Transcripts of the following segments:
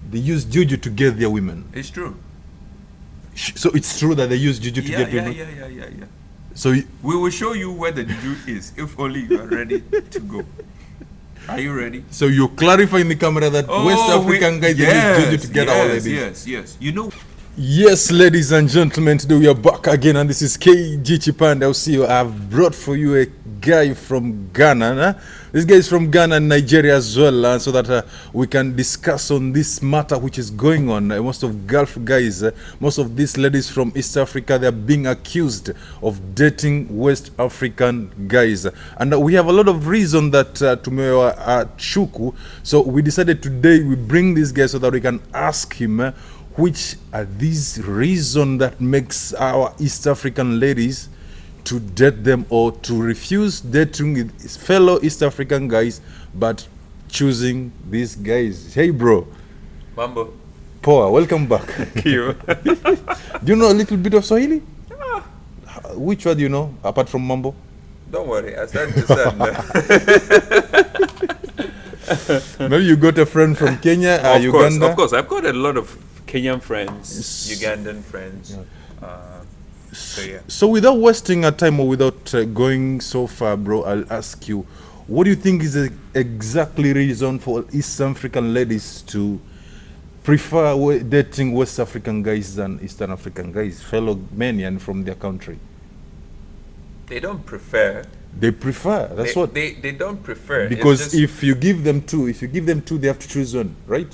They use juju to get their women. It's true. So it's true that they use juju to get women? Yeah. So we will show you where the juju is, if only you are ready to go. Are you ready? So you're clarifying the camera that West African guys use juju to get our ladies. Yes. You know. Yes, ladies and gentlemen, today we are back again, and this is KG Chipanda. I'll see you. I've brought for you a guy from Ghana. Huh? This guy is from Ghana and Nigeria as well, so that we can discuss on this matter which is going on. Most of Gulf guys, most of these ladies from East Africa, they are being accused of dating West African guys. And we have a lot of reason that tumewa chuku. So we decided today we bring this guy so that we can ask him which are these reasons that makes our East African ladies to date them or to refuse dating with fellow East African guys but choosing these guys. Hey bro. Mambo. Poa, welcome back. Thank you. Do you know a little bit of Swahili? Which one do you know apart from Mambo? Don't worry, I started to Maybe you got a friend from Kenya or Uganda? Of course, I've got a lot of Kenyan friends, Ugandan friends. Yeah. So without wasting our time or without going so far, bro, I'll ask you, what do you think is the exactly reason for East African ladies to prefer dating West African guys than Eastern African guys, fellow men and from their country? They don't prefer. They prefer. That's what they don't prefer. Because if you give them two, they have to choose one, right?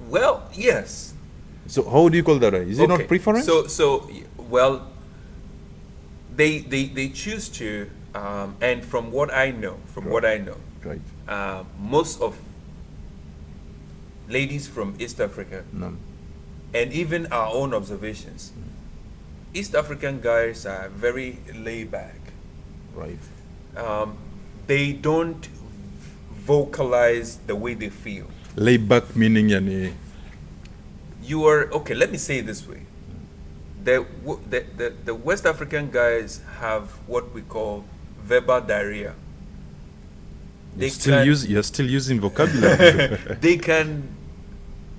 Well, yes. So how do you call that? Is it not preference? So well, they choose to, and from what I know, right, most of ladies from East Africa, and even our own observations, East African guys are very laid back. Right. They don't vocalize the way they feel. Laid back meaning yani. You are okay. Let me say it this way: the West African guys have what we call verbal diarrhea. You're still using vocabulary. They can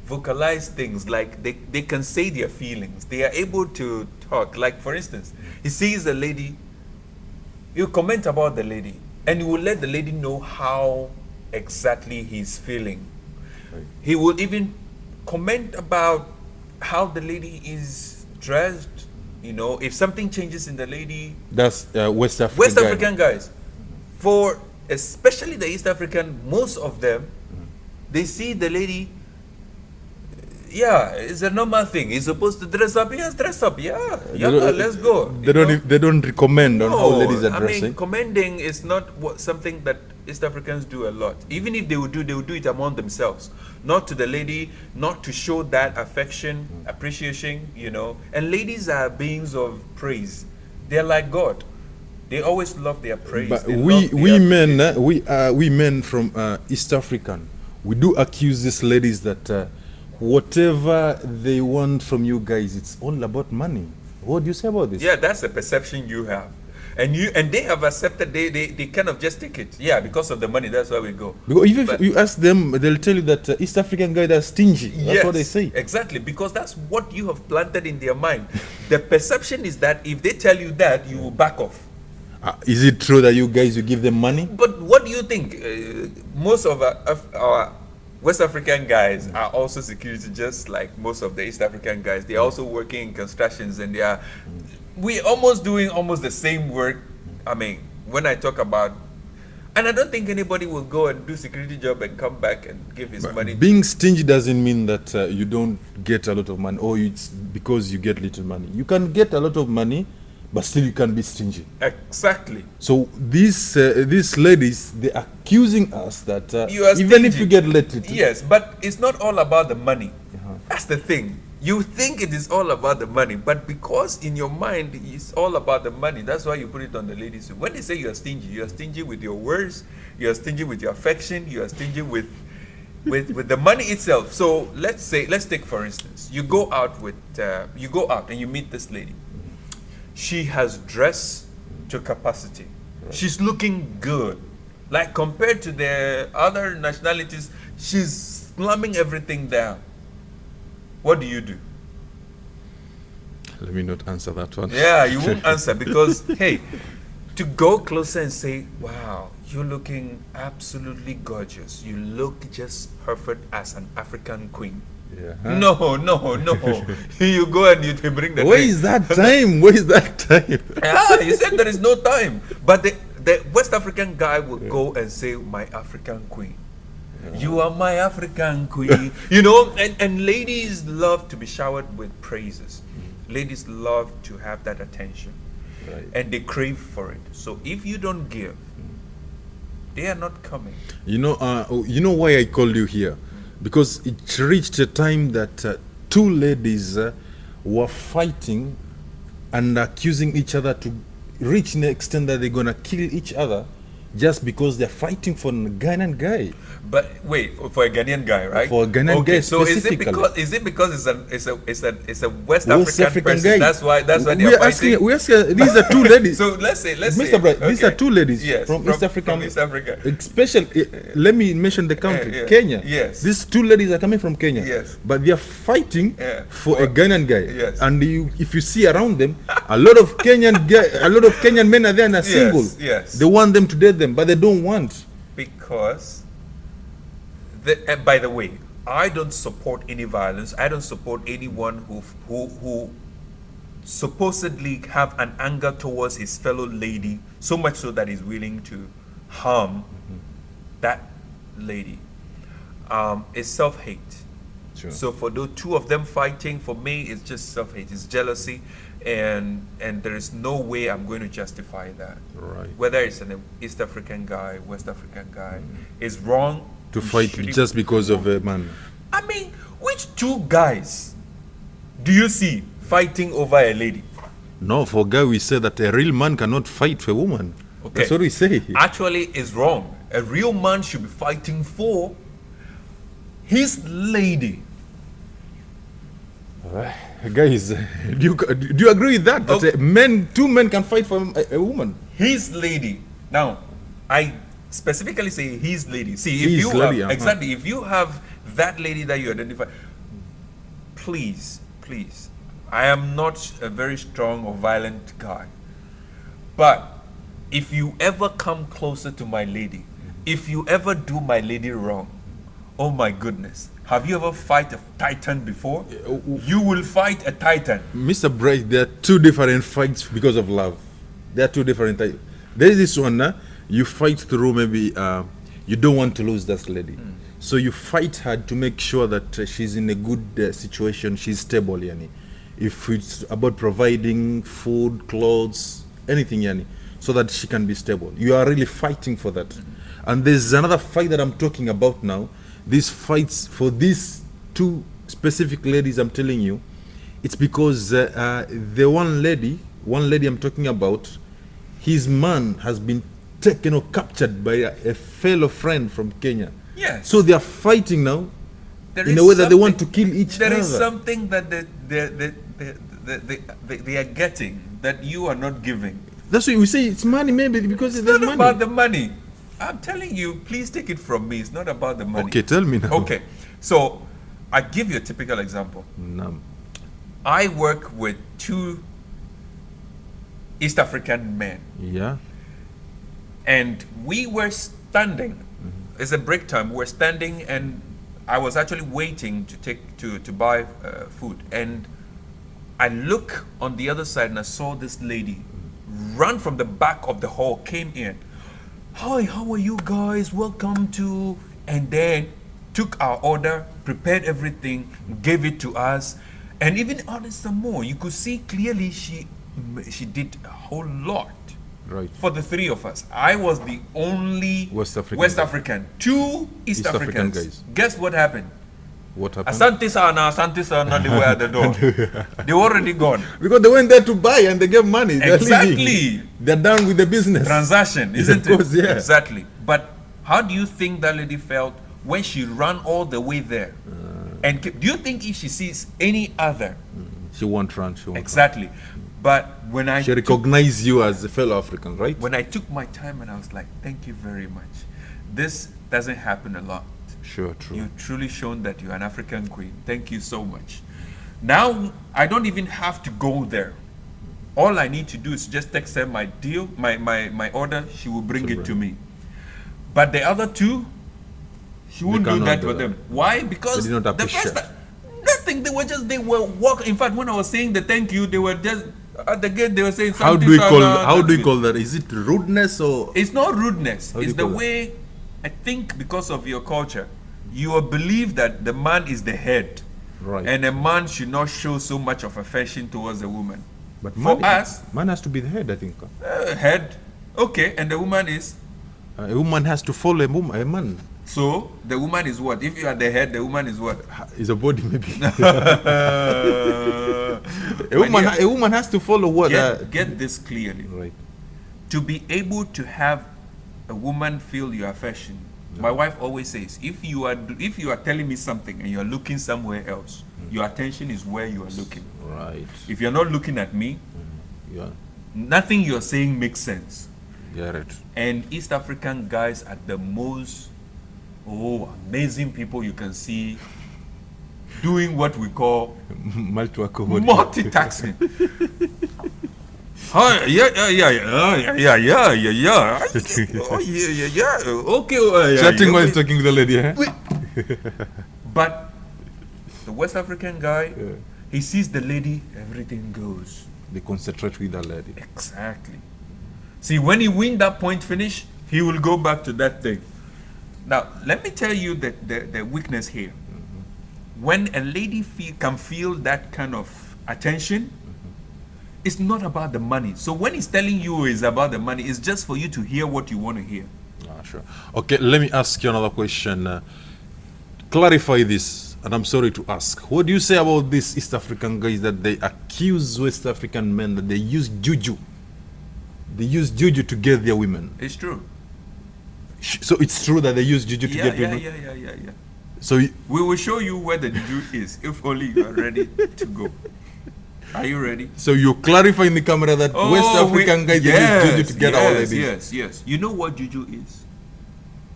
vocalize things, like they can say their feelings. They are able to talk. Like for instance, he sees a lady. You comment about the lady, and you will let the lady know how exactly he's feeling. Right. He will even comment about how the lady is dressed. You know, if something changes in the lady. That's West African guys. For especially the East African, most of them, they see the lady. Yeah, it's a normal thing. He's supposed to dress up. Yes, dress up. Yeah, let's go. They don't recommend on how ladies are dressing. I mean, commending is not something that East Africans do a lot. Even if they would do it among themselves, not to the lady, not to show that affection, appreciation. You know, and ladies are beings of praise. They're like God. They always love their praise. But we men from East African, we do accuse these ladies that. Whatever they want from you guys, it's all about money. What do you say about this? Yeah, that's the perception you have. And they have accepted, they kind of just take it. Yeah, because of the money, that's where we go. Because even if you ask them, they'll tell you that East African guys are stingy. That's what they say. Exactly, because that's what you have planted in their mind. The perception is that if they tell you that, you will back off. Is it true that you guys, you give them money? But what do you think? Most of our West African guys are also security, just like most of the East African guys. They are also working in constructions, and we almost doing almost the same work. I mean, when I talk about, and I don't think anybody will go and do security job and come back and give his money. Being stingy doesn't mean that you don't get a lot of money, or it's because you get little money. You can get a lot of money, but still you can be stingy. Exactly. So these ladies, they're accusing us that even if you get little. Yes, but it's not all about the money. That's the thing. You think it is all about the money, but because in your mind it's all about the money, that's why you put it on the ladies. When they say you are stingy with your words, you are stingy with your affection, you are stingy with the money itself. So let's take for instance, you go out and you meet this lady. She has dressed to capacity. Right. She's looking good. Like compared to the other nationalities, she's slamming everything down, what do? Let me not answer that one. Yeah, you won't answer because, hey, to go closer and say, wow, you're looking absolutely gorgeous. You look just perfect as an African queen. Yeah. No. You go and you bring the Where drink. is that time? Where is that time? Yeah, you said there is no time. But the West African guy will go and say, my African queen. You are my African queen. You know, and ladies love to be showered with praises. Ladies love to have that attention. Right. And they crave for it. So if you don't give, they are not coming. You know why I called you here? Because it reached a time that two ladies were fighting and accusing each other to reach an extent that they're gonna kill each other just because they're fighting for a Ghanaian guy. But wait, for a Ghanaian guy, right? For a Ghanaian guy so specifically. is it because it's a West West African African person? guy. That's why they're We're fighting. asking, these are two ladies. So let's say Mr. Bright, these are two ladies Yes, from East Africa. From East Africa. Especially, let me mention the country, Yeah. Kenya. Yes. These two ladies are coming from Kenya. Yes. But they are fighting Yeah. for a Ghanaian guy. Yes. And if you see around them, a lot of Kenyan men are there and are single. Yes. They want them to date them, but they don't want. Because, by the way, I don't support any violence. I don't support anyone who supposedly have an anger towards his fellow lady, so much so that he's willing to harm that lady. It's self-hate. Sure. So for those two of them fighting, for me, it's just self-hate. It's jealousy, and there is no way I'm going to justify that. Right. Whether it's an East African guy, West African guy, is wrong To You fight shouldn't- just because of a man. I mean, which two guys do you see fighting over a lady? No, for a guy, we say that a real man cannot fight for a woman. Okay. That's what we say. Actually, is wrong. A real man should be fighting for his lady. Guys, do you agree with that? That Okay. two men can fight for a woman? His lady. Now, I specifically say his lady. See, if His you lady, have, exactly, if you have that lady that you identify, please, I am not a very strong or violent guy, but if you ever come closer to my lady, if you ever do my lady wrong, oh my goodness, have you ever fight a titan before? You will fight a titan. Mr. Bright, there are two different fights because of love. There are two different types. There is this one, you fight through maybe you don't want to lose that lady. So you fight hard to make sure that she's in a good situation, she's stable, yani. If it's about providing food, clothes, anything, yani, so that she can be stable. You are really fighting for that. And there's another fight that I'm talking about now. These fights for these two specific ladies, I'm telling you, it's because the one lady I'm talking about, his man has been taken or captured by a fellow friend from Kenya. Yes. So they are fighting now There in is a way that they want to something- kill each There other. is something that they are getting that you are not giving. That's why we say it's money, maybe because It's there's not money. about the money. I'm telling you, please take it from me. It's not about the money. Okay, tell me now. Okay, so I give you a typical example. No. I work with two East African men, Yeah. and we were standing. It's a break time. We're standing, and I was actually waiting to buy food, and I look on the other side, and I saw this lady run from the back of the hall, came in. Hi, how are you guys? Welcome to, and then took our order, prepared everything, gave it to us, and even ordered some more. You could see clearly she did a whole lot Right. for the three of us. I was the only West African guy. Two East East African Africans. guys. Guess what happened? What happened? Asante sana, they were at the door. They were already gone. Because they went there to buy and they gave money. They're Exactly. leaving. They're done with the business. Transaction, isn't Of course, it? yeah. Exactly. But how do you think that lady felt when she ran all the way there? And do you think if she sees any other? She won't run. She won't Exactly. But when I run. She recognized you as a fellow African, right? when I took my time and I was like, thank you very much. This doesn't happen a lot. Sure, true. You've truly shown that you're an African queen. Thank you so much. Now, I don't even have to go there. All I need to do is just text her my deal, my order. She will bring it to me. But the other two, she wouldn't do that for them. Why? Because they did not the appreciate. first time, nothing. They were walking. In fact, when I was saying the thank you, they were just at the gate. They were saying How something. do we call that? Is it rudeness or? It's not rudeness. How do It's you the call that? way, I think, because of your culture, you believe that the man is the head. Right. And a man should not show so much of affection towards a woman. But for us, man has to be the head, I think. head, okay, and the woman is. A woman has to follow a man. So the woman is what? If you are the head, the woman is what? Is a body maybe. a woman has to follow what? Get this clearly. Right. To be able to have a woman feel your affection. My wife always says, if you are telling me something and you are looking somewhere else, your attention is where you are looking. Right. If you're not looking at me, Yeah. nothing you're saying makes sense. Get it. And East African guys are the most amazing people you can see doing what we call multitasking. Oh, yeah. Okay. Chatting while talking to the lady, eh? But the West African guy, he sees the lady, everything goes. They concentrate with the lady. Exactly. See, when he win that point finish, he will go back to that thing. Now, let me tell you the weakness here. When a lady can feel that kind of attention, it's not about the money. So when he's telling you it's about the money, it's just for you to hear what you want to hear. Sure. Okay, let me ask you another question. Clarify this, and I'm sorry to ask. What do you say about these East African guys that they accuse West African men that they use juju? They use juju to get their women. It's true. So it's true that they use juju to get women? Yeah. So we will show you where the juju is, if only you are ready to go. Are you ready? So you clarify in the camera that West African guys they use juju to get our ladies. Yes. You know what juju is?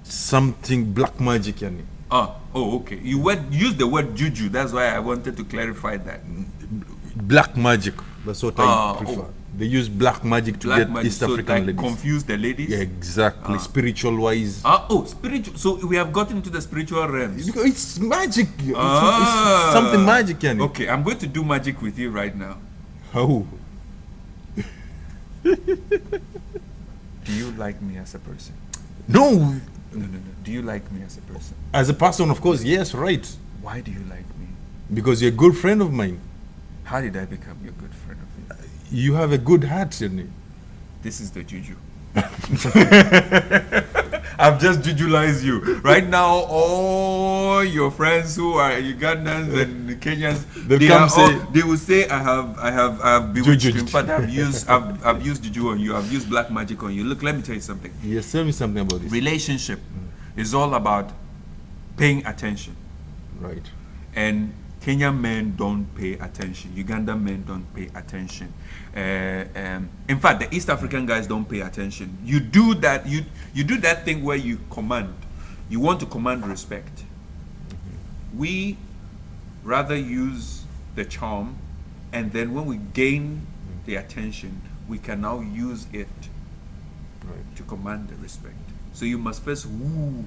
Something black magic, yani. Okay. You use the word juju. That's why I wanted to clarify that. Black magic. That's what I prefer. They use black magic to get East African ladies. Confuse the ladies? Yeah, exactly. Spiritual wise. Spiritual. So we have gotten into the spiritual realms. It's magic. It's something magic, yani. Okay, I'm going to do magic with you right now. How? Do you like me as a person? No. Do you like me as a person? As a person, of course, yes, right. Why do you like me? Because you're a good friend of mine. How did I become your good friend of yours? You have a good heart, yani. This is the juju. I've just jujulized you. Right now, all your friends who are Ugandans and Kenyans, they will say I have bewitched you. In fact, I've used juju on you. I've used black magic on you. Look, let me tell you something. Yes, tell me something about this. Relationship is all about paying attention. Right. And Kenyan men don't pay attention. Ugandan men don't pay attention. In fact, the East African guys don't pay attention. You do that. You do that thing where you command. You want to command respect. We rather use the charm, and then when we gain the attention, we can now use it to command the respect. So you must first woo